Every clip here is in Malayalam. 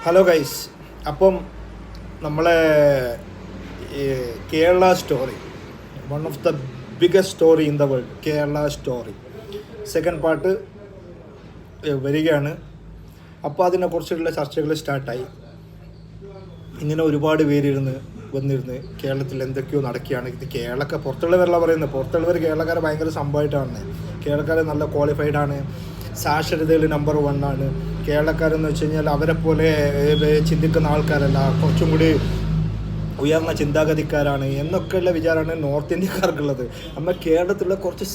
Hello guys. അപ്പം നമ്മളെ Kerala story, one of the biggest story in the world, Kerala story second part വരികയാണ്. അപ്പോൾ അതിനെക്കുറിച്ചുള്ള ചർച്ചകൾ സ്റ്റാർട്ടായി. ഇങ്ങനെ ഒരുപാട് പേരിരുന്ന് വന്നിരുന്ന് കേരളത്തിൽ എന്തൊക്കെയോ നടക്കുകയാണ്. ഇത് പുറത്തുള്ളവരല്ല പറയുന്നത്, പുറത്തുള്ളവർ കേരളക്കാരെ ഭയങ്കര സംഭവമായിട്ടാണ്. കേരളക്കാർ നല്ല ക്വാളിഫൈഡ് ആണ്, സാക്ഷരതയിൽ നമ്പർ 1 ആണ്. കേരളക്കാരെന്ന് വെച്ച് കഴിഞ്ഞാൽ അവരെ പോലെ ചിന്തിക്കുന്ന ആൾക്കാരല്ല, കുറച്ചും കൂടി ഉയർന്ന ചിന്താഗതിക്കാരാണ് എന്നൊക്കെയുള്ള വിചാരമാണ് നോർത്ത് ഇന്ത്യക്കാർക്കുള്ളത്. നമ്മൾ കേരളത്തിലുള്ള കുറച്ച്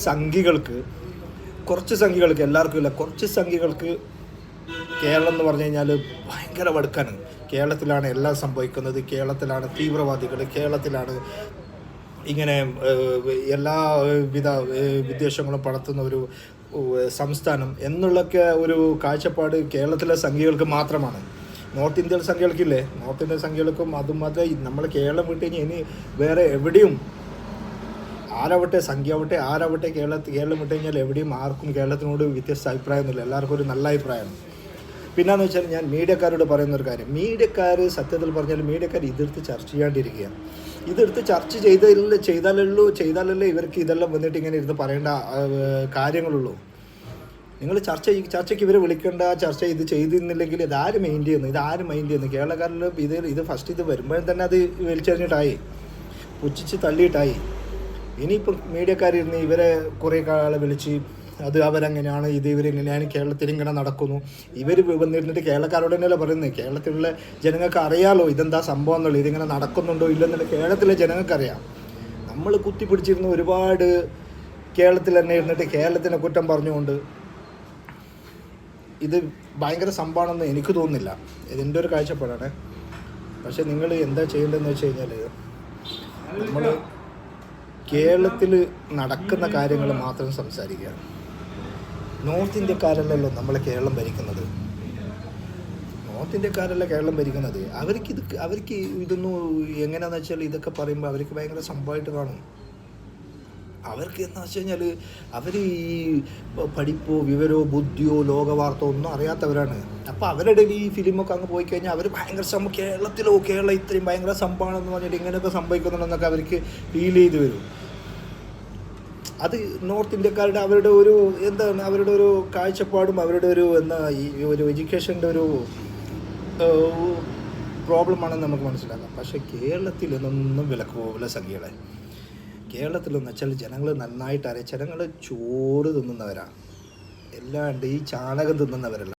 സംഘികൾക്ക് എല്ലാവർക്കും ഇല്ല, കുറച്ച് സംഘികൾക്ക് കേരളം എന്ന് പറഞ്ഞു കഴിഞ്ഞാൽ ഭയങ്കര വടുക്കാണ്. കേരളത്തിലാണ് എല്ലാം സംഭവിക്കുന്നത്, കേരളത്തിലാണ് തീവ്രവാദികൾ, കേരളത്തിലാണ് ഇങ്ങനെ എല്ലാ വിധ വിദ്വേഷങ്ങളും പടർത്തുന്ന ഒരു സംസ്ഥാനം എന്നുള്ളൊക്കെ ഒരു കാഴ്ചപ്പാട് കേരളത്തിലെ സംഖ്യകൾക്ക് മാത്രമാണ്. നോർത്ത് ഇന്ത്യൻ സംഖ്യകൾക്കില്ലേ, നോർത്ത് ഇന്ത്യൻ സംഖ്യകൾക്കും അതും നമ്മൾ കേരളം വിട്ട് കഴിഞ്ഞാൽ ഇനി വേറെ എവിടെയും ആരാവട്ടെ, സംഖ്യാവട്ടെ ആരാവട്ടെ, കേരളം വിട്ട് കഴിഞ്ഞാൽ എവിടെയും ആർക്കും കേരളത്തിനോട് വ്യത്യസ്ത അഭിപ്രായമൊന്നുമില്ല, എല്ലാവർക്കും ഒരു നല്ല അഭിപ്രായമാണ്. പിന്നെയെന്ന് വെച്ചാൽ ഞാൻ മീഡിയക്കാരോട് പറയുന്നൊരു കാര്യം, സത്യത്തിൽ പറഞ്ഞാൽ മീഡിയക്കാർ ഇതെടുത്ത് ചർച്ച ചെയ്യാണ്ടിരിക്കുകയാണ്. ഇതെടുത്ത് ചർച്ച ചെയ്താലല്ലോ ഇവർക്ക് ഇതെല്ലാം വന്നിട്ട് ഇങ്ങനെ ഇരുന്ന് പറയേണ്ട കാര്യങ്ങളുള്ളൂ. നിങ്ങൾ ചർച്ചയ്ക്ക് ഇവരെ വിളിക്കേണ്ട, ചർച്ച ചെയ്തിരുന്നില്ലെങ്കിൽ ഇതാരും മൈൻഡ് ചെയ്യുന്നു കേരളക്കാരിൽ ഇത് ഫസ്റ്റ് ഇത് വരുമ്പോഴും തന്നെ അത് വലിച്ചെറിഞ്ഞിട്ടായി, പുച്ഛിച്ച് തള്ളിയിട്ടായി. ഇനിയിപ്പം മീഡിയക്കാരിരുന്ന് ഇവരെ കുറേ കാലം വിളിച്ച് അത് അവരങ്ങനെയാണ്, ഇവരെങ്ങനെയാണ്, കേരളത്തിൽ ഇങ്ങനെ നടക്കുന്നു, ഇവർ വന്നിരുന്നിട്ട് കേരളക്കാരോട് തന്നെയല്ല പറയുന്നത്. കേരളത്തിലുള്ള ജനങ്ങൾക്ക് അറിയാമല്ലോ ഇതെന്താ സംഭവം എന്നുള്ളത്, ഇതിങ്ങനെ നടക്കുന്നുണ്ടോ ഇല്ലെന്നുള്ള കേരളത്തിലെ ജനങ്ങൾക്കറിയാം. നമ്മൾ കുത്തിപ്പിടിച്ചിരുന്ന ഒരുപാട് കേരളത്തിൽ തന്നെ ഇരുന്നിട്ട് കേരളത്തിനെ കുറ്റം പറഞ്ഞുകൊണ്ട് ഇത് ഭയങ്കര സംഭവമാണെന്ന് എനിക്ക് തോന്നുന്നില്ല. ഇതിൻ്റെ ഒരു കാഴ്ചപ്പാടാണ്. പക്ഷെ നിങ്ങൾ എന്താ ചെയ്യേണ്ടതെന്ന് വെച്ച് കഴിഞ്ഞാൽ, നമ്മൾ കേരളത്തിൽ നടക്കുന്ന കാര്യങ്ങൾ മാത്രം സംസാരിക്കുക. നോർത്ത് ഇന്ത്യക്കാരല്ലല്ലോ നമ്മളെ കേരളം ഭരിക്കുന്നത്, അവർക്ക് ഇതൊന്നും എങ്ങനെയാണെന്ന് വെച്ചാൽ ഇതൊക്കെ പറയുമ്പോൾ അവർക്ക് ഭയങ്കര സംഭവമായിട്ട് കാണും. അവർക്ക് എന്താ വെച്ച് കഴിഞ്ഞാൽ അവർ ഈ പഠിപ്പോ വിവരമോ ബുദ്ധിയോ ലോകവാർത്തയോ ഒന്നും അറിയാത്തവരാണ്. അപ്പോൾ അവരുടെ ഈ ഫിലിമൊക്കെ അങ്ങ് പോയി കഴിഞ്ഞാൽ അവർ ഭയങ്കര കേരളം ഇത്രയും ഭയങ്കര സംഭവമാണെന്ന് പറഞ്ഞിട്ട് ഇങ്ങനെയൊക്കെ സംഭവിക്കുന്നുണ്ടെന്നൊക്കെ അവർക്ക് ഫീൽ ചെയ്ത് വരും. അത് നോർത്ത് ഇന്ത്യക്കാരുടെ അവരുടെ ഒരു കാഴ്ചപ്പാടും അവരുടെ ഒരു എഡ്യൂക്കേഷൻ്റെ ഒരു പ്രോബ്ലമാണെന്ന് നമുക്ക് മനസ്സിലാക്കാം. പക്ഷേ കേരളത്തിൽ ഇതൊന്നും വിലക്ക് പോകില്ല സംഖ്യകളെ. കേരളത്തിലെന്ന് വെച്ചാൽ ജനങ്ങൾ നന്നായിട്ട് അറിയാം, ജനങ്ങൾ ചോറ് തിന്നുന്നവരാണ്, എല്ലാണ്ട് ഈ ചാണകം തിന്നുന്നവരല്ല.